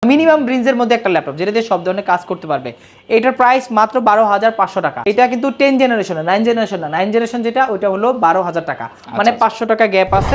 Minimum রেঞ্জের মধ্যে একটা ল্যাপটপ যেটা দিয়ে সব ধরনের কাজ করতে পারবে। এটার প্রাইস মাত্র 12,500 টাকা। এটা কিন্তু 10 জেনারেশন না, 9 জেনারেশন না, 9 জেনারেশন যেটা ওইটা হলো 12,000 টাকা, মানে 500 টাকা গ্যাপ আছে।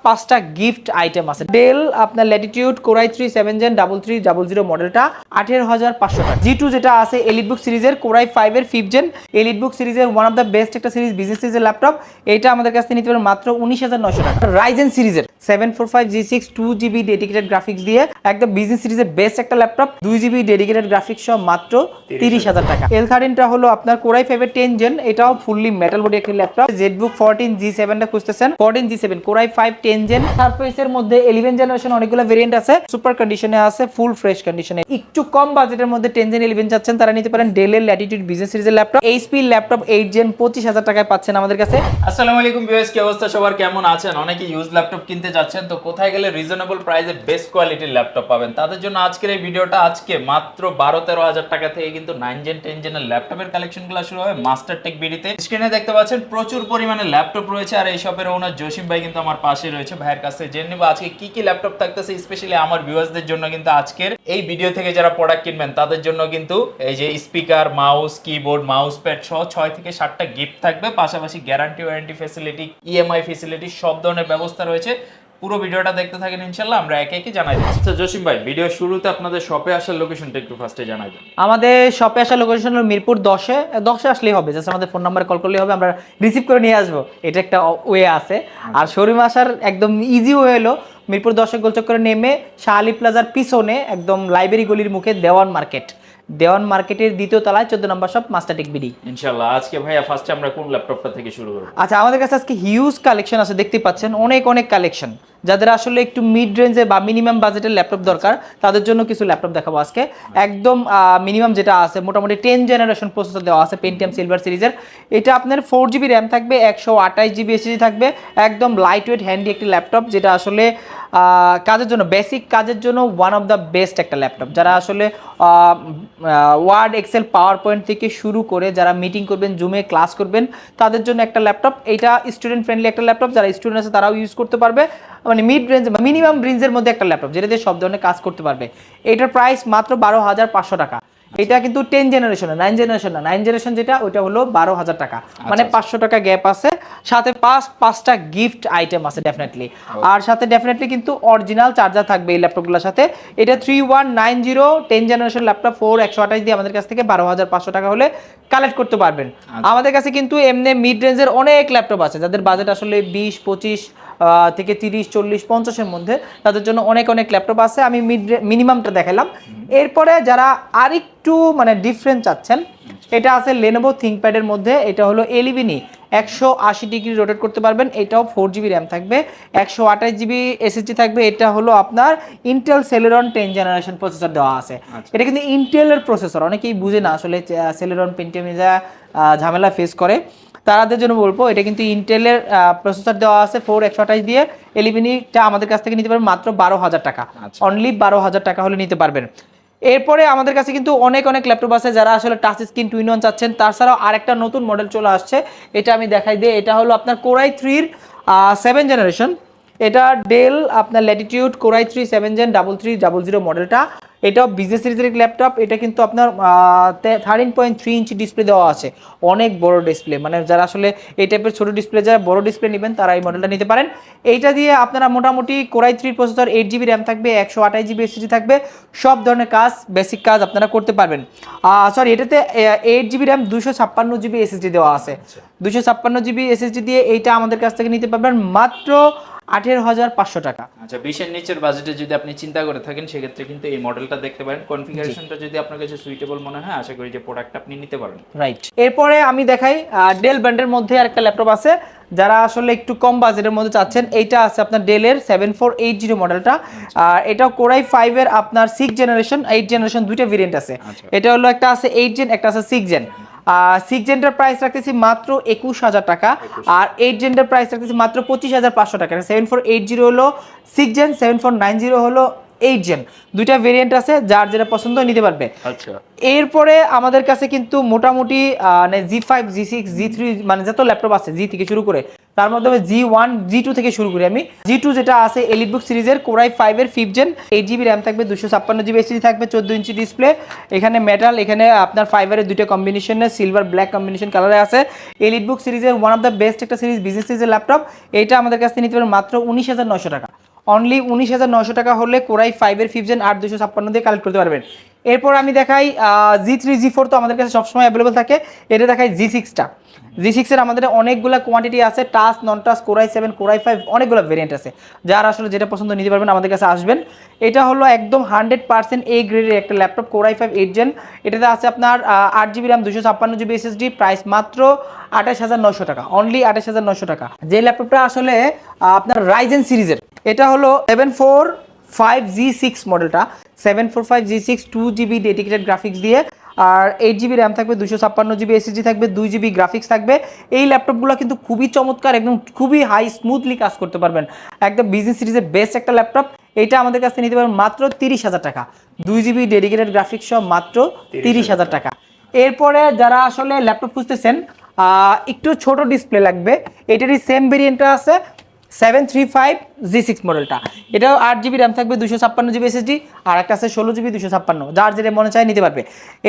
পাঁচটা গিফট আইটেম আছে। ডেল আপনার ল্যাটিটিউড কোর i3 7 জেন 3300 মডেলটা 18,500 টাকা। G2 যেটা আছে এলিটবুক সিরিজের কোর i5 এর 5th জেন এলিটবুক সিরিজের ওয়ান অফ দ্য বেস্ট একটা সিরিজ, বিজনেস সিরিজের ল্যাপটপ, এটা আমাদের কাছ থেকে নিতে পারেন মাত্র 19,900 টাকা। রাইজেন সিরিজের 745G6 2GB ডেডিকেটেড গ্রাফিক্স দিয়ে একদম বিজনেস সিরিজের বেস্ট একটা ল্যাপটপ, 2GB ডেডিকেটেড গ্রাফিক্স সহ মাত্র 30,000 টাকা। L13টা হলো আপনার কোর i5 এর 10 জেন, এটাও ফুললি মেটাল বডি একটা ল্যাপটপ। ZBook 14G7 টা খুঁজতেছেন, 14G7 core i5 10 gen. Surface এর মধ্যে 11 জেনারেশন অনেকগুলো ভেরিয়েন্ট আছে, সুপার কন্ডিশনে আছে, ফুল ফ্রেশ কন্ডিশনে। একটু কম বাজেটের মধ্যে 10 জেন 11 চাচ্ছেন তারা নিতে পারেন ডেলের ল্যাটিটিউড বিজনেস সিরিজের ল্যাপটপ। HP ল্যাপটপ 8 জেন 25,000 টাকায় পাচ্ছেন আমাদের কাছে। আসসালামু আলাইকুম ভিউয়ার্স, কি অবস্থা সবার, কেমন আছেন? অনেকে ইউজ ল্যাপটপ কিনতে যাচ্ছেন, তো কোথায় গেলে রিজনেবল প্রাইসে বেস্ট কোয়ালিটির ল্যাপটপ পাবেন তাদের জন্য আজকের এই ভিডিওটা। আজকে মাত্র 12-13 হাজার টাকা থেকে কিন্তু 9 জেন 10 জেনের ল্যাপটপের কালেকশনগুলো শুরু হবে মাস্টার টেক বিডিতে। স্ক্রিনে দেখতে পাচ্ছেন প্রচুর পরিমাণে ল্যাপটপ রয়েছে, আর এই শপের ওনার জসিম ভাই কিন্তু আমার পাশে রয়েছে। ভাইয়ের কাছে জেনে নেব আজকে কি কি ল্যাপটপ থাকতেছে, স্পেশালি আমার ভিউয়ার্সদের জন্য কিন্তু আজকের এই ভিডিও থেকে যারা প্রোডাক্ট কিনবেন তাদের জন্য কিন্তু এই যে speaker, mouse, keyboard, mouse pad সহ 6 থেকে 7টা গিফট থাকবে, পাশাপাশি guarantee warranty facility, EMI facility সব ধরনের ব্যবস্থা রয়েছে। পুরো ভিডিওটা দেখতে থাকেন, ইনশাআল্লাহ আমরা একে একে জানাই দিচ্ছি। আচ্ছা জসিম ভাই, ভিডিও শুরুতে আপনাদের শপে আসার লোকেশনটা একটু ফার্স্টে জানাই দেন। আমাদের শপে আসার লোকেশন হলো মিরপুর 10-এ আসলেই হবে, জাস্ট আমাদের ফোন নাম্বারে কল করলেই হবে, আমরা রিসিভ করে নিয়ে আসবো। এটা একটা ওয়ে আছে। আর শোরুমে আসার একদম ইজি ওয়ে হলো মিরপুর 10-এ গোলচক্করে নেমে শাহালি প্লাজার পিছনে একদম লাইব্রেরি গলির মুখে দেওয়ান মার্কেটের দ্বিতীয় তলায় 14 নম্বর শপ মাস্টার টেক বিডি। ইনশাআল্লাহ আজকে ভাইয়া ফার্স্টে আমরা কোন ল্যাপটপটা থেকে শুরু করব? আচ্ছা, আমাদের কাছে আজকে হিউজ কালেকশন আছে, দেখতে পাচ্ছেন অনেক কালেকশন। যাদের আসলে একটু মিড রেঞ্জে বা মিনিমাম বাজেটের ল্যাপটপ দরকার তাদের জন্য কিছু ল্যাপটপ দেখাবো আজকে। একদম মিনিমাম যেটা আছে মোটামুটি 10 জেনারেশন প্রসেসর দেওয়া আছে পেন্টিয়াম সিলভার সিরিজের। এটা আপনার 4GB র্যাম থাকবে, 128GB এসএসডি থাকবে, একদম লাইট ওয়েট হ্যান্ডি একটি ল্যাপটপ, যেটা আসলে কাজের জন্য, বেসিক কাজের জন্য ওয়ান অফ দ্য বেস্ট একটা ল্যাপটপ। যারা আসলে ওয়ার্ড, এক্সেল, পাওয়ার পয়েন্ট থেকে শুরু করে যারা মিটিং করবেন, জুমে ক্লাস করবেন তাদের জন্য একটা ল্যাপটপ। এটা স্টুডেন্ট ফ্রেন্ডলি একটা ল্যাপটপ, যারা স্টুডেন্ট আছে তারাও ইউজ করতে পারবে, মানে মিড রেঞ্জ বা মিনিমাম রেঞ্জের মধ্যে একটা ল্যাপটপ যেটা দিয়ে সব ধরনের কাজ করতে পারবে। এটার প্রাইস মাত্র 12,500 টাকা। এটা কিন্তু 10 জেনারেশন না, 9 জেনারেশন না, 9 জেনারেশন যেটা ওইটা হলো 12,000 টাকা, মানে 500 টাকা গ্যাপ আছে। সাথে পাঁচটা গিফট আইটেম আছে ডেফিনেটলি, আর সাথে ডেফিনেটলি কিন্তু অরিজিনাল চার্জার থাকবে এই ল্যাপটপগুলোর সাথে। এটা 3190 10 জেনারেশন ল্যাপটপ 4 128 দিয়ে আমাদের কাছ থেকে 12,500 টাকা হলে কালেক্ট করতে পারবেন। আমাদের কাছে কিন্তু এমনি মিড রেঞ্জের অনেক ল্যাপটপ আছে, যাদের বাজেট আসলে 20-25 থেকে 30-40-50-এর মধ্যে, তাদের জন্য অনেক ল্যাপটপ আছে। আমি মিনিমামটা দেখালাম। এরপরে যারা আরেকটু মানে ডিফারেন্ট চাচ্ছেন, এটা আছে লেনোভো থিংকপ্যাডের মধ্যে। এটা হলো এলিভিনি 180 ডিগ্রি রোটেট করতে পারবেন। এটাও 4GB র্যাম থাকবে, 128GB এসএসডি থাকবে। এটা হলো আপনার ইন্টেল সেলেরন 10 জেনারেশন প্রসেসর দেওয়া আছে। এটা কিন্তু ইন্টেলের প্রসেসর, অনেকেই বুঝে না আসলে সেলেরন পেন্টিয়ামে যা ঝামেলা ফেস করে, তাদের জন্য বলবো এটা কিন্তু ইন্টেলের প্রসেসর দেওয়া আছে 4 128 দিয়ে। এলিভিনিটা আমাদের কাছ থেকে নিতে পারবেন মাত্র 12,000 টাকা, অনলি 12,000 টাকা হলে নিতে পারবেন। এরপরে আমাদের কাছে কিন্তু অনেক ল্যাপটপ আছে, যারা আসলে টাচ স্ক্রিন 2-in-1 চাচ্ছেন। তাছাড়াও আরেকটা নতুন মডেল চলে আসছে, এটা আমি দেখাই দিই। এটা হলো আপনার কোর i3 7 জেনারেশন। এটা ডেল আপনার ল্যাটিটিউড কোর i3 7 জেন 3300 মডেলটা। এটাও বিজনেস সিরিজের ল্যাপটপ। এটা কিন্তু আপনার 13.3 ইঞ্চি ডিসপ্লে দেওয়া আছে, অনেক বড় ডিসপ্লে। মানে যারা আসলে এই টাইপের ছোট ডিসপ্লে, যারা বড় ডিসপ্লে নেবেন তারা এই মডেলটা নিতে পারেন। এইটা দিয়ে আপনারা মোটামুটি core i3 processor 8GB RAM থাকবে, 128GB এসএসডি থাকবে, সব ধরনের কাজ, বেসিক কাজ আপনারা করতে পারবেন। সরি, এটাতে 8GB র্যাম 256GB এসএসডি দেওয়া আছে। 256GB এসএসডি দিয়ে এইটা আমাদের কাছ থেকে নিতে পারবেন মাত্র 18,500 টাকা। আচ্ছা, 20-এর নিচের বাজেটে যদি আপনি চিন্তা করে থাকেন সেক্ষেত্রে কিন্তু এই মডেলটা দেখতে পারেন। কনফিগারেশনটা যদি আপনার কাছে সুইটেবল মনে হয়, আশা করি যে প্রোডাক্টটা আপনি নিতে পারেন। রাইট। এরপরে আমি দেখাই ডেল ব্র্যান্ডের মধ্যে আরেকটা ল্যাপটপ আছে, যারা আসলে একটু কম বাজেটের মধ্যে চাচ্ছেন। এইটা আছে আপনার ডেলের 7480 মডেলটা। এটা কোর i5 এর আপনার 6 জেনারেশন 8 জেনারেশন দুইটা ভেরিয়েন্ট আছে। এটা হলো একটা আছে 8 জেন, একটা আছে 6 জেন। 6 জেনটার প্রাইস রাখতেছি মাত্র 21,000 টাকা, আর 8 জেনটার প্রাইস রাখতেছি মাত্র 25,500 টাকা। 7480 হলো 6 জেন, 7490 হলো 8 জেন, দুইটা ভেরিয়েন্ট আছে, যার যেটা পছন্দ নিতে পারবে। আচ্ছা, এরপরে আমাদের কাছে কিন্তু মোটামুটি মানে G5 G6 G3 মানে যত ল্যাপটপ আছে জি থেকে শুরু করে, তার মধ্যে G1 G2 থেকে শুরু করি আমি। G2 যেটা আছে এলিটবুক সিরিজের Core i5 এর 5th জেন, 8GB র্যাম থাকবে, 256GB এসএসডি থাকবে, 14 ইঞ্চি ডিসপ্লে, এখানে মেটাল, এখানে আপনার ফাইবারের দুইটা কম্বিনেশনে সিলভার ব্ল্যাক কম্বিনেশন কালারে আছে। এলিটবুক সিরিজের ওয়ান অফ দ্য বেস্ট একটা সিরিজ, বিজনেস সিরিজের ল্যাপটপ। এটা আমাদের কাছ থেকে নিতে পারেন মাত্র 19,900 টাকা। অনলি 19,900 টাকা হলে Core i5 এর 5th জেন 8 256 দিয়ে কালেক্ট করতে পারবেন। এরপর আমি দেখাই G3 G4 তো আমাদের কাছে সবসময় অ্যাভেলেবল থাকে। এটা দেখাই G6টা। G6 এর আমাদের অনেকগুলো কোয়ান্টিটি আছে, টাচ নন touch, Core i7 Core i5 অনেকগুলো ভেরিয়েন্ট আছে। যার আসলে যেটা পছন্দ নিতে পারবেন, আমাদের কাছে আসবেন। এটা হলো একদম 100% A গ্রেডের একটা ল্যাপটপ, Core i5 8 জেন। এটাতে আছে আপনার 8GB RAM, 256GB SSD, price মাত্র 28,900 টাকা, অনলি 28,900 টাকা। যে ল্যাপটপটা আসলে আপনার রাইজেন সিরিজের, এটা হলো 745G6 মডেলটা, 745G6 2GB ডেডিকেটেড গ্রাফিক্স দিয়ে, আর 8GB র্যাম থাকবে, 256GB এসএসডি থাকবে, 2GB গ্রাফিক্স থাকবে। এই ল্যাপটপগুলো কিন্তু খুবই চমৎকার, একদম খুবই হাই স্মুথলি কাজ করতে পারবেন, একদম বিজনেস সিরিজের বেস্ট একটা ল্যাপটপ। এইটা আমাদের কাছ থেকে নিতে পারবেন মাত্র 30,000 টাকা, 2GB ডেডিকেটেড গ্রাফিক্স সহ মাত্র 30,000 টাকা। এরপরে যারা আসলে ল্যাপটপ খুঁজতেছেন একটু ছোট ডিসপ্লে লাগবে, এটারই সেম ভেরিয়েন্টটা আছে 735G6 মডেলটা। এটাও 8GB র্যাম থাকবে, 256GB এসএসডি, আর একটা আছে 16GB 256, যার যেটা মনে চায় নিতে পারবে।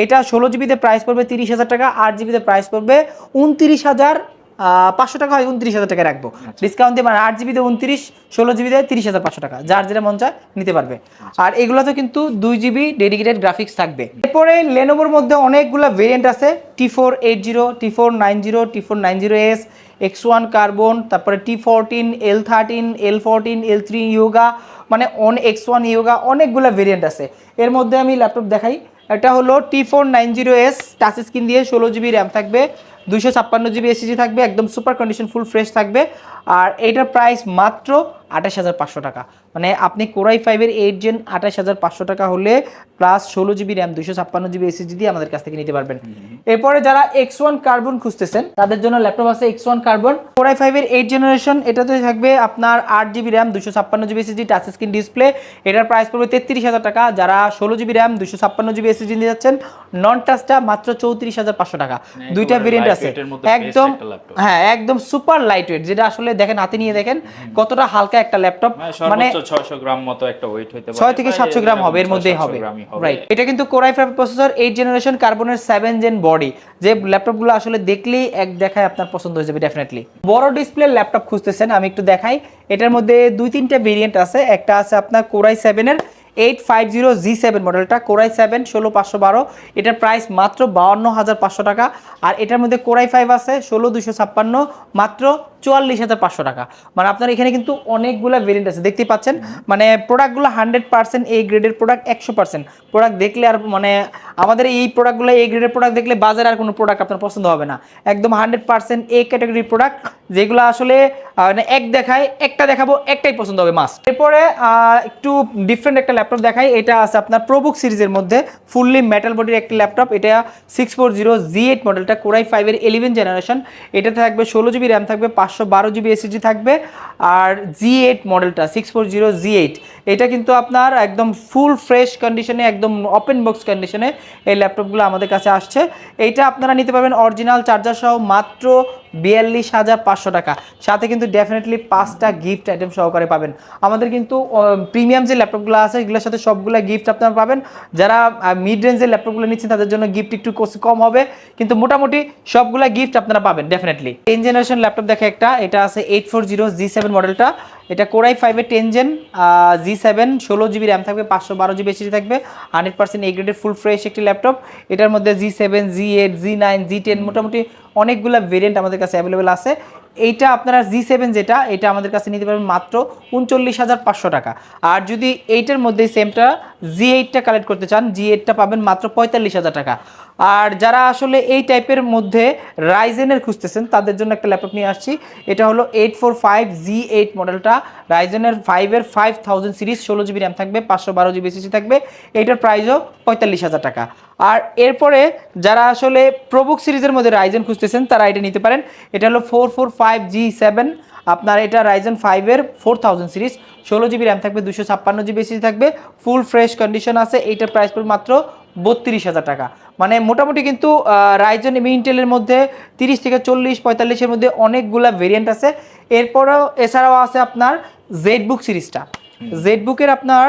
এটা 16GBতে প্রাইস পড়বে 30,000 টাকা, 8GBতে প্রাইস পড়বে 29,500 টাকা, হয় 29,000 টাকা রাখবো ডিসকাউন্ট দিয়ে, মানে 8GBতে 29, 16GBতে 30,500 টাকা, যার যেটা মন চায় নিতে পারবে। আর এগুলোতে কিন্তু 2GB ডেডিকেটেড গ্রাফিক্স থাকবে। এরপরে লেনোভোর মধ্যে অনেকগুলো ভেরিয়েন্ট আছে, T480, T490, T490S, X1 carbon, তারপরে T14, L13, L14, L3 yoga, মানে X1 ইয়োগা, অনেকগুলো ভেরিয়েন্ট আছে। এর মধ্যে আমি ল্যাপটপ দেখাই। এটা হলো T490S, টাচ স্ক্রিন দিয়ে, 16GB র্যাম থাকবে, 256GB এসএসডি থাকবে, একদম সুপার কন্ডিশন, ফুল ফ্রেশ থাকবে। আর এইটার প্রাইস মাত্র 28,500 টাকা, মানে আপনি Core i5 এর 8 জেন 28,500 টাকা হলে plus 16GB RAM, 256GB SSD দিয়ে আমাদের কাছ থেকে নিতে পারবেন। এরপরে যারা X1 কার্বন খুঁজতেছেন, তাদের জন্য ল্যাপটপ আছে X1 কার্বন, Core i5 এর 8 জেনারেশন। এটাতে থাকবে আপনার 8GB RAM, 256GB SSD, touch screen display. এটার প্রাইস পড়বে 33,000 টাকা। যারা 16GB র্যাম, 256GB এসএসডি নিতে যাচ্ছেন, নন টাচটা মাত্র 34,500 টাকা। দুইটা ভেরিয়েন্ট আছে, একদম হ্যাঁ, একদম সুপার লাইট ওয়েট, যেটা আসলে দেখেন হাতে নিয়ে দেখেন কতটা হালকা একটা ল্যাপটপ, মানে 600 গ্রাম মতো একটা ওয়েট হইতে পারে, 6 থেকে 700 গ্রাম হবে, এর মধ্যেই হবে, রাইট। এটা কিন্তু Core i5 প্রসেসর, 8 জেনারেশন, কার্বনের 7 জেন বডি। যে ল্যাপটপগুলো আসলে দেখলেই এক দেখায় আপনার পছন্দ হয়ে যাবে ডেফিনেটলি। বড় ডিসপ্লে ল্যাপটপ খুঁজতেছেন, আমি একটু দেখাই। এটার মধ্যে 2-3টা ভেরিয়েন্ট আছে। একটা আছে আপনার Core i7 এর 850G7 মডেলটা, Core i7 16512, এটার প্রাইস মাত্র 52,500 টাকা। আর এটার মধ্যে Core i5 আছে 16256, মাত্র 44,500 টাকা। মানে আপনার এখানে কিন্তু অনেকগুলো ভেরিয়েন্ট আছে, দেখতেই পাচ্ছেন। মানে প্রোডাক্টগুলো 100% A গ্রেডের প্রোডাক্ট, 100% প্রোডাক্ট দেখলে আর মানে আমাদের এই প্রোডাক্টগুলো A গ্রেডের প্রোডাক্ট দেখলে বাজারে আর কোনো প্রোডাক্ট আপনার পছন্দ হবে না, একদম 100% A ক্যাটাগরির প্রোডাক্ট, যেগুলো আসলে মানে এক দেখায় একটা দেখাবো, একটাই পছন্দ হবে মাস্ট। এরপরে একটু ডিফারেন্ট একটা ল্যাপটপ দেখাই। এটা আছে আপনার প্রোবুক সিরিজের মধ্যে, ফুললি মেটাল বডির একটা ল্যাপটপ। এটা 640G8 মডেলটা, Core i5 এর 11 জেনারেশন। এটাতে থাকবে 16GB র্যাম থাকবে, 512GB এসএসডি থাকবে। আর G8 মডেলটা 640G8, এটা কিন্তু আপনার একদম ফুল ফ্রেশ কন্ডিশনে, একদম ওপেন বক্স কন্ডিশনে এই ল্যাপটপগুলো আমাদের কাছে আসছে। এইটা আপনারা নিতে পারবেন অরিজিনাল চার্জার সহ মাত্র 42,500 টাকা। সাথে কিন্তু ডেফিনেটলি 5টা গিফট আইটেম সহকারে পাবেন। আমাদের কিন্তু প্রিমিয়াম যে ল্যাপটপগুলো আছে এগুলোর সাথে সবগুলো গিফট আপনারা পাবেন। যারা মিড রেঞ্জের ল্যাপটপগুলো নিচ্ছেন তাদের জন্য গিফট একটু কম হবে, কিন্তু মোটামুটি সবগুলা গিফট আপনারা পাবেন ডেফিনেটলি। 10 জেনারেশন ল্যাপটপ দেখে একটা, এটা আছে 840G7 মডেলটা। এটা Core i5 এর 10 জেন G7, 16GB র্যাম থাকবে, 512GB এসএসডি থাকবে, 100% A গ্রেডের ফুল ফ্রেশ একটি ল্যাপটপ। এটার মধ্যে G7, G8, G9, G10 মোটামুটি অনেকগুলো ভেরিয়েন্ট আমাদের কাছে অ্যাভেলেবেল আছে। এইটা আপনারা G7 যেটা, এটা আমাদের কাছে নিতে পারবেন মাত্র 39,500 টাকা। আর যদি এইটার মধ্যে সেমটা G8টা কালেক্ট করতে চান, G8টা পাবেন মাত্র 45,000 টাকা। আর যারা আসলে এই টাইপের মধ্যে রাইজেনের খুঁজতেছেন তাদের জন্য একটা ল্যাপটপ নিয়ে আসছি। এটা হলো 845G8 মডেলটা, রাইজেনের 5 এর 5000 সিরিজ, 16GB র্যাম থাকবে, 512GB এসএসডি থাকবে। এইটার প্রাইসও 45,000 টাকা। আর এরপরে যারা আসলে প্রোবুক সিরিজের মধ্যে রাইজেন খুঁজতেছেন তারা এটা নিতে পারেন। এটা হলো 445G7, আপনার এটা রাইজেন 5-এর 4000 সিরিজ, 16 জিবি র্যাম থাকবে, 256 জিবি এসএসডি থাকবে, ফুল ফ্রেশ কন্ডিশন আছে। এইটার প্রাইস পড়বে মাত্র 32,000 টাকা। মানে মোটামুটি কিন্তু রাইজেন এবং ইন্টেলের মধ্যে 30 থেকে 40-45-এর মধ্যে অনেকগুলা ভেরিয়েন্ট আছে। এরপরেও এছাড়াও আছে আপনার জেডবুক সিরিজটা। জেডবুকের আপনার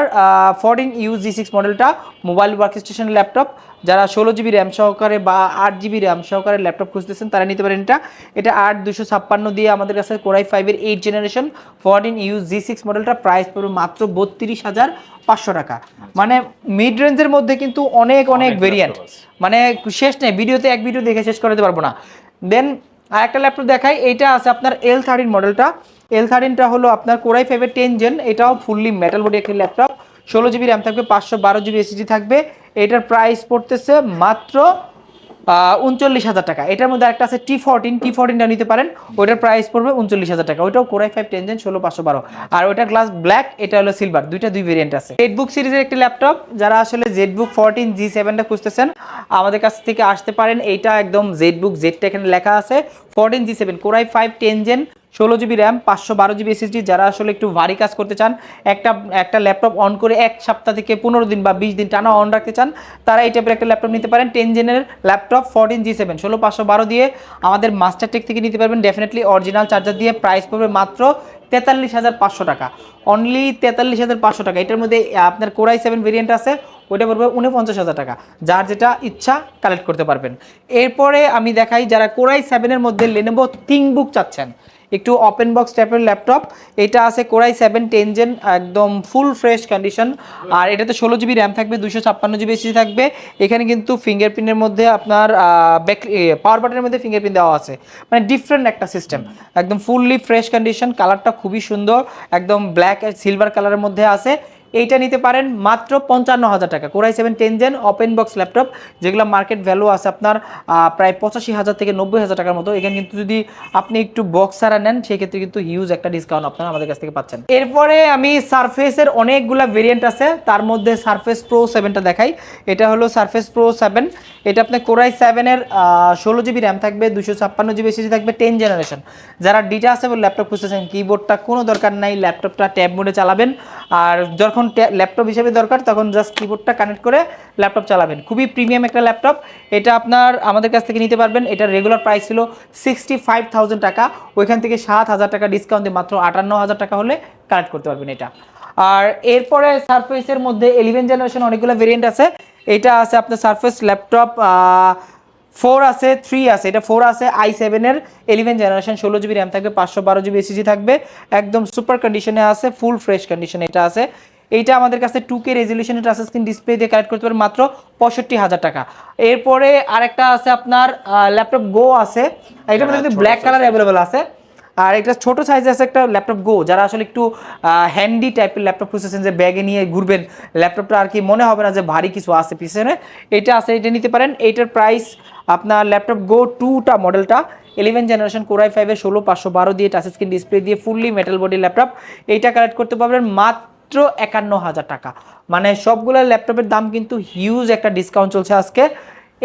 14U G6 মডেলটা মোবাইল ওয়ার্কস্টেশন ল্যাপটপ, যারা 16 জিবি র্যাম সহকারে বা 8 জিবি র্যাম সহকারে ল্যাপটপ খুঁজতেছেন তারা নিতে পারেন এটা। এটা 8256 দিয়ে আমাদের কাছে কোরাই 5-এর 8 জেনারেশন 14U G6 মডেলটা প্রাইস পড়বে মাত্র 32,500 টাকা। মানে মিড রেঞ্জের মধ্যে কিন্তু অনেক অনেক ভেরিয়েন্ট, মানে শেষ নেই, ভিডিওতে এক ভিডিও দেখে শেষ করতে পারবো না। দেন আরেকটা ল্যাপটপ দেখাই, এইটা আছে আপনার L13 মডেলটা। L13টা হলো আপনার কোরাই 5-এর 10 জেন, এটাও ফুললি মেটাল বডি একটি ল্যাপটপ, 16 জিবি র্যাম থাকবে, 512 জিবি এসএসডি থাকবে। এটার প্রাইস পড়তেছে মাত্র 39,000 টাকা। এটার মধ্যে একটা আছে T14টা নিতে পারেন, ওইটার প্রাইস পড়বে 39,000 টাকা। ওইটাও কোরাই 5 10 জেন 16512, আর ওইটা গ্লাস ব্ল্যাক, এটা হলো সিলভার, দুই ভেরিয়েন্ট আছে। জেডবুক সিরিজের একটি ল্যাপটপ, যারা আসলে জেডবুক 14G7টা খুঁজতেছেন আমাদের কাছ থেকে আসতে পারেন। এইটা একদম জেডবুক, জেডটা এখানে লেখা আছে, 14G7 core i 5 10 gen, 16 GB RAM, 512 GB SSD. যারা আসলে একটু ভারী কাজ করতে চান, একটা ল্যাপটপ অন করে 1 সপ্তাহ থেকে 15 দিন বা 20 দিন টানা অন রাখতে চান, তারা এই টাইপের একটা ল্যাপটপ নিতে পারেন। 10 জেনের ল্যাপটপ 14G7 16512 দিয়ে আমাদের মাস্টারটেক থেকে নিতে পারবেন, ডেফিনেটলি অরিজিনাল চার্জার দিয়ে। প্রাইস পড়বে মাত্র 43,500 টাকা, অনলি 43,500 টাকা। এটার মধ্যে আপনার কোরাই 7 ভেরিয়েন্ট আছে, ওইটা পড়বে 49,000 টাকা। যার যেটা ইচ্ছা কালেক্ট করতে পারবেন। এরপরে আমি দেখাই, যারা কোরাই 7-এর মধ্যে লেনোভো থিংকবুক চাচ্ছেন, একটু ওপেন বক্স টাইপের ল্যাপটপ, এটা আছে কোরাই 7 10 জেন, একদম ফুল ফ্রেশ কন্ডিশন। আর এটাতে 16 জিবি র্যাম থাকবে, 256 জিবি এসএসডি থাকবে। এখানে কিন্তু ফিঙ্গারপ্রিন্টের মধ্যে আপনার পাওয়ার বাটনের মধ্যে ফিঙ্গারপ্রিন্ট দেওয়া আছে, মানে ডিফারেন্ট একটা সিস্টেম, একদম ফুললি ফ্রেশ কন্ডিশন। কালারটা খুবই সুন্দর, একদম ব্ল্যাক আর সিলভার কালারের মধ্যে আছে। এইটা নিতে পারেন মাত্র 55,000 টাকা। Core i 7 10 gen open box laptop, যেগুলো মার্কেট ভ্যালু আছে আপনার প্রায় 85,000 থেকে 90,000 টাকার মতো। এখানে কিন্তু যদি আপনি একটু বক্স ছাড়া নেন, সেক্ষেত্রে কিন্তু হিউজ একটা ডিসকাউন্ট আপনারা আমাদের কাছ থেকে পাচ্ছেন। এরপরে আমি সারফেসের অনেকগুলা ভেরিয়েন্ট আছে, তার মধ্যে সারফেস প্রো 7টা দেখাই। এটা হলো সারফেস প্রো 7, এটা আপনার কোরাই 7-এর 16 জিবি র্যাম থাকবে, 256 জিবি এসএসডি থাকবে, 10 জেনারেশন। যারা ডিটাচেবল ল্যাপটপ খুঁজতেছেন, কিবোর্ডটা কোনো দরকার নাই, ল্যাপটপটা ট্যাব মোডে চালাবেন। আর যখন ল্যাপটপ হিসেবে দরকার তখন জাস্ট কিবোর্ডটা কানেক্ট করে ল্যাপটপ চালাবেন। খুবই প্রিমিয়াম একটা ল্যাপটপ, এটা আপনার আমাদের কাছ থেকে নিতে পারবেন। এটার রেগুলার প্রাইস ছিল 65,000 টাকা, ওইখান থেকে 7,000 টাকা ডিসকাউন্ট দিয়ে মাত্র 58,000 টাকা হলে কালেক্ট করতে পারবেন এটা। আর এরপরে সারফেসের মধ্যে 11 জেনারেশন অনেকগুলো ভেরিয়েন্ট আছে। এটা আছে আপনার সারফেস ল্যাপটপ 4 আছে, 3 আছে, এটা 4 আছে, i7-এর 11 জেনারেশন, 16 জিবি র্যাম থাকবে, 512 জিবি এসএসডি থাকবে, একদম সুপার কন্ডিশনে আছে, ফুল ফ্রেশ কন্ডিশনে এটা আছে। এইটা আমাদের কাছে 2K রেজলিউশনের টাচ স্ক্রিন ডিসপ্লে দিয়ে কালেক্ট করতে পারেন মাত্র 65,000 টাকা। এরপরে আরেকটা আছে আপনার ল্যাপটপ গো আছে, এটার মধ্যে কিন্তু ব্ল্যাক কালার অ্যাভেলেবল আছে। আর একটা ছোট সাইজে আছে একটা ল্যাপটপ গো, যারা আসলে একটু হ্যান্ডি টাইপের ল্যাপটপ খুঁজতেছেন, যে ব্যাগে নিয়ে ঘুরবেন, ল্যাপটপটা আর কি মনে হবে না যে ভারী কিছু আছে পিছনে, এটা আছে, এটা নিতে পারেন। এইটার প্রাইস আপনার ল্যাপটপ গো 2টা মডেলটা 11 জেনারেশন কোরাই 5-এর 16512 দিয়ে টাচ স্ক্রিন ডিসপ্লে দিয়ে ফুললি মেটাল বডি ল্যাপটপ, এইটা কালেক্ট করতে পারবেন মাত্র 51,000 টাকা। মানে সবগুলো ল্যাপটপের দাম কিন্তু হিউজ একটা ডিসকাউন্ট চলছে আজকে।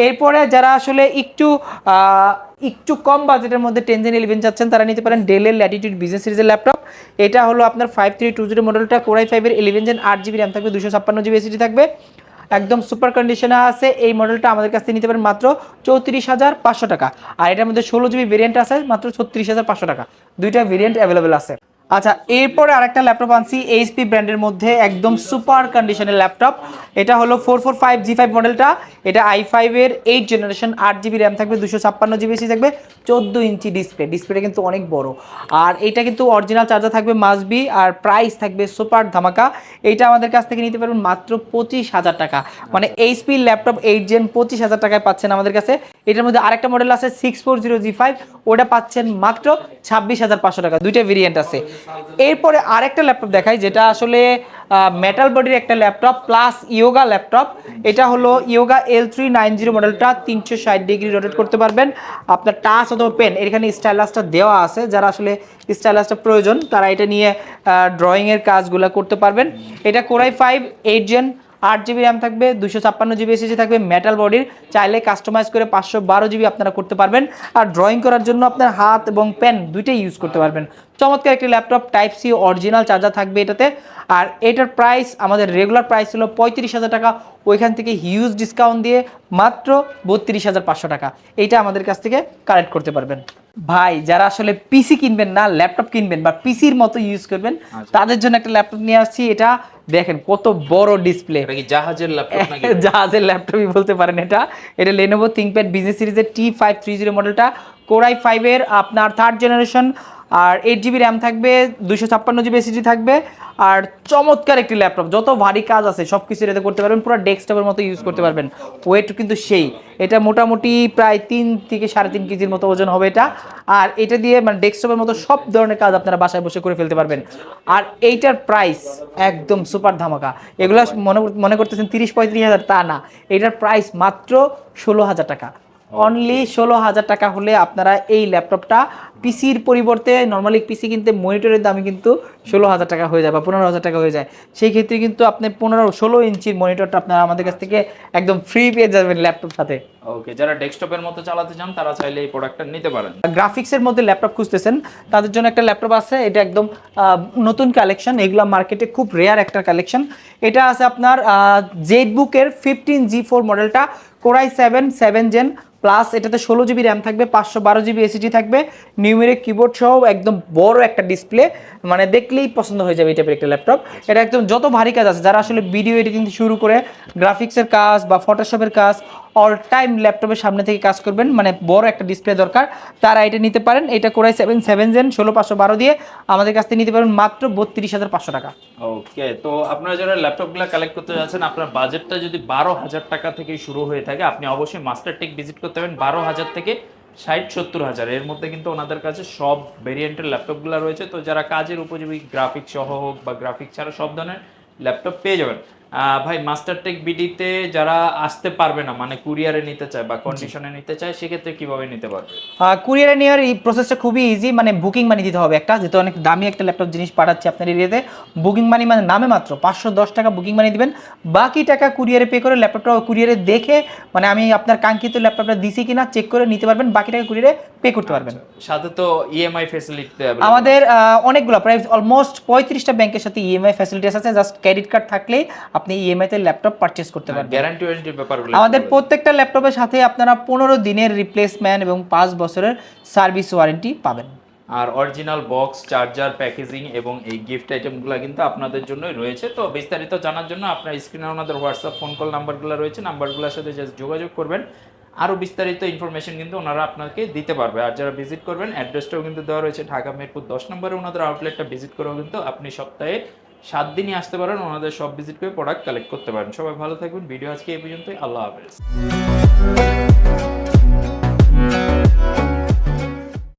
এরপরে যারা আসলে একটু কম বাজেটের মধ্যে 10 জেন 11 চাচ্ছেন, তারা নিতে পারেন ডেলের ল্যাটিটিউড বিজনেস সিরিজের ল্যাপটপ। এটা হলো আপনার 5320 মডেলটা, কোরাই 5-এর 11 জেন, 8 জিবি র্যাম থাকবে, 256 জিবি এসএসডি থাকবে, একদম সুপার কন্ডিশনে আছে। এই মডেলটা আমাদের কাছ থেকে নিতে পারেন মাত্র 34,500 টাকা। আর এটার মধ্যে 16 জিবি ভেরিয়েন্ট আছে, মাত্র 36,500 টাকা। দুইটা ভেরিয়েন্ট অ্যাভেলেবেল আছে। আচ্ছা, এরপরে আরেকটা ল্যাপটপ আনছি এইচপি ব্র্যান্ডের মধ্যে, একদম সুপার কন্ডিশনের ল্যাপটপ। এটা হলো 445G5 মডেলটা, এটা i5-এর 8 জেনারেশন, 8 জিবি র্যাম থাকবে, 256 জিবি এসএসডি থাকবে, 14 ইঞ্চি ডিসপ্লেটা কিন্তু অনেক বড়। আর এটা কিন্তু অরিজিনাল চার্জার থাকবে মাসবি, আর প্রাইস থাকবে সুপার ধামাকা। এইটা আমাদের কাছ থেকে নিতে পারবেন মাত্র 25,000 টাকা। মানে এইচপি ল্যাপটপ 8 জেন 25,000 টাকায় পাচ্ছেন আমাদের কাছে। এটার মধ্যে আরেকটা মডেল আছে 640G5, ওটা পাচ্ছেন মাত্র 26,500 টাকা। দুইটা ভেরিয়েন্ট আছে। এরপরে আরেকটা ল্যাপটপ দেখাই, যেটা আসলে মেটাল বডির একটা ল্যাপটপ প্লাস ইয়োগা ল্যাপটপ। এটা হলো ইয়োগা L390 মডেলটা, 360 ডিগ্রি রোটেট করতে পারবেন। আপনার টাচ অথবা পেন, এখানে স্টাইলাসটা দেওয়া আছে, যারা আসলে স্টাইলাসটা প্রয়োজন তারা এটা নিয়ে ড্রয়িংয়ের কাজগুলো করতে পারবেন। এটা কোরাই 5 8 জেন 8 GB র্যাম থাকবে, 256 GB SSD থাকবে, মেটাল বডির, চাইলে কাস্টমাইজ করে 512 GB আপনারা করতে পারবেন। আর ড্রয়িং করার জন্য আপনার হাত এবং পেন দুইটাই ইউজ করতে পারবেন। চমৎকার একটি laptop, type C original charger থাকবে এটাতে। আর এটার প্রাইস আমাদের রেগুলার প্রাইস ছিল 35,000 টাকা, ওইখান থেকে হিউজ ডিসকাউন্ট দিয়ে মাত্র 32,500 টাকা এইটা আমাদের কাছ থেকে কালেক্ট করতে পারবেন। ভাই যারা আসলে পিসি কিনবেন না, ল্যাপটপ কিনবেন বা পিসির মতো ইউজ করবেন, তাদের জন্য একটা ল্যাপটপ নিয়ে আসছি। এটা দেখেন কত বড় ডিসপ্লে, এটা কি জাহাজের ল্যাপটপ নাকি? জাহাজের ল্যাপটপই বলতে পারেন এটা। এটা Lenovo ThinkPad বিজনেস সিরিজের T530 মডেলটা, Core i5 এর আপনার 3rd জেনারেশন, আর 8 GB র্যাম থাকবে, 256 GB SSD থাকবে। আর চমৎকার একটি ল্যাপটপ, যত ভারী কাজ আছে সব কিছু এটাতে করতে পারবেন, পুরো ডেস্কটপের মতো ইউজ করতে পারবেন। ওয়েট কিন্তু সেই, এটা মোটামুটি প্রায় 3 থেকে 3.5 কেজির মতো ওজন হবে এটা। আর এটা দিয়ে মানে ডেস্কটপের মতো সব ধরনের কাজ আপনারা বাসায় বসে করে ফেলতে পারবেন। আর এইটার প্রাইস একদম সুপার ধামাকা। এগুলো মনে করতেছেন 30-35 হাজার, তা না, এটার প্রাইস মাত্র 16,000 টাকা। অনলি 16,000 টাকা হলে আপনারা এই ল্যাপটপটা পিসির পরিবর্তে, নর্মালি পিসি কিনতে মনিটরের দামে কিন্তু 16,000 টাকা হয়ে যায় বা 15,000 টাকা হয়ে যায়। সেই ক্ষেত্রে কিন্তু আপনি 15-16 ইঞ্চির মনিটরটা আপনারা আমাদের কাছ থেকে একদম ফ্রি পেয়ে যাবেন ল্যাপটপ সাথে। ওকে, যারা ডেস্কটপের মতো চালাতে চান তারা চাইলে এই প্রোডাক্টটা নিতে পারেন। গ্রাফিক্সের মধ্যে ল্যাপটপ খুঁজতেছেন, তাদের জন্য একটা ল্যাপটপ আছে। এটা একদম নতুন কালেকশন, এগুলো মার্কেটে খুব রেয়ার একটা কালেকশন। এটা আছে আপনার জেটবুকের 15G4 মডেলটা, Core i7 7th Gen plus, এটাতে 16 GB র্যাম থাকবে, 512 GB SSD থাকবে, নিউমেরিক কিবোর্ড সহ একদম বড় একটা ডিসপ্লে, মানে দেখলেই পছন্দ হয়ে যাবে এই টাইপের একটা ল্যাপটপ। এটা একদম যত ভারী কাজ আছে, যারা আসলে ভিডিও এডিটিং থেকে শুরু করে গ্রাফিক্সের কাজ বা ফটোশপের কাজ অল টাইম ল্যাপটপের সামনে থেকে কাজ করবেন, মানে বড় একটা ডিসপ্লে দরকার, তারা এটা নিতে পারেন। এটা Core i7 7th Gen 16512 দিয়ে আমাদের কাছ থেকে নিতে পারেন মাত্র 32,500 টাকা। ওকে, তো আপনারা যারা ল্যাপটপগুলো কালেক্ট করতে যাচ্ছেন, আপনার বাজেটটা যদি 12,000 টাকা থেকে শুরু হয়ে থাকে, আপনি অবশ্যই মাস্টারটেক ভিজিট করতে পারেন। 12,000 থেকে 60-70,000 এর মধ্যে কিন্তু ওনাদের কাছে সব ভেরিয়েন্টের ল্যাপটপগুলো রয়েছে। তো যারা কাজের উপযোগী, গ্রাফিক্স সহ হোক বা গ্রাফিক্স ছাড়া সব ধরনের ল্যাপটপ পেয়ে যাবেন। ভাই, মাস্টারটেক বিডিতে যারা আসতে পারবে না, মানে কুরিয়ারে নিতে চায় বা কন্ডিশনে নিতে চায়, সেক্ষেত্রে কিভাবে নিতে পারবে? কুরিয়ারে নেওয়ার এই প্রসেসটা খুবই ইজি, মানে বুকিং মানি দিতে হবে একটা, যেহেতু অনেক দামি একটা ল্যাপটপ জিনিস পাঠাচ্ছি আপনার এরিয়াতে। বুকিং মানি মানে নামে মাত্র 510 টাকা বুকিং মানি দিবেন, বাকি টাকা কুরিয়ারে পে করে ল্যাপটপটা কুরিয়ারে দেখে, মানে আমি আপনার কাঙ্ক্ষিত ল্যাপটপটা দিছি কিনা চেক করে নিতে পারবেন, বাকি টাকা কুরিয়ারে পে করতে পারবেন। সাথে তো ইএমআই ফ্যাসিলিটি আমাদের অনেকগুলো, প্রায় অলমোস্ট 35টা ব্যাংকের সাথে ইএমআই ফ্যাসিলিটিস আছে। জাস্ট ক্রেডিট কার্ড থাকলেই আপনি ইএমআই তে ল্যাপটপ পারচেজ করতে পারবেন। গ্যারান্টি ওয়ারেন্টির ব্যাপারগুলো আমাদের প্রত্যেকটা ল্যাপটপের সাথে আপনারা 15 দিনের রিপ্লেসমেন্ট এবং 5 বছরের সার্ভিস ওয়ারেন্টি পাবেন। আর অরিজিনাল বক্স, চার্জার, প্যাকেজিং এবং এই গিফট আইটেমগুলো কিন্তু আপনাদের জন্যই রয়েছে। তো বিস্তারিত জানার জন্য আপনার স্ক্রিনে ওনাদের হোয়াটসঅ্যাপ, ফোন কল নাম্বারগুলো রয়েছে, নাম্বারগুলোর সাথে জাস্ট যোগাযোগ করবেন। আরও বিস্তারিত ইনফরমেশন কিন্তু ওনারা আপনাকে দিতে পারবে। আর যারা ভিজিট করবেন, অ্যাড্রেসটাও কিন্তু দেওয়া রয়েছে, ঢাকা মিরপুর 10 নম্বরে ওনাদের আউটলেটটা ভিজিট করেও কিন্তু আপনি সপ্তাহে 7 দিনই আসতে পারেন, ওনাদের সব ভিজিট করে প্রোডাক্ট কালেক্ট করতে পারেন। সবাই ভালো থাকবেন। ভিডিও আজকে এই পর্যন্তই। আল্লাহ হাফেজ।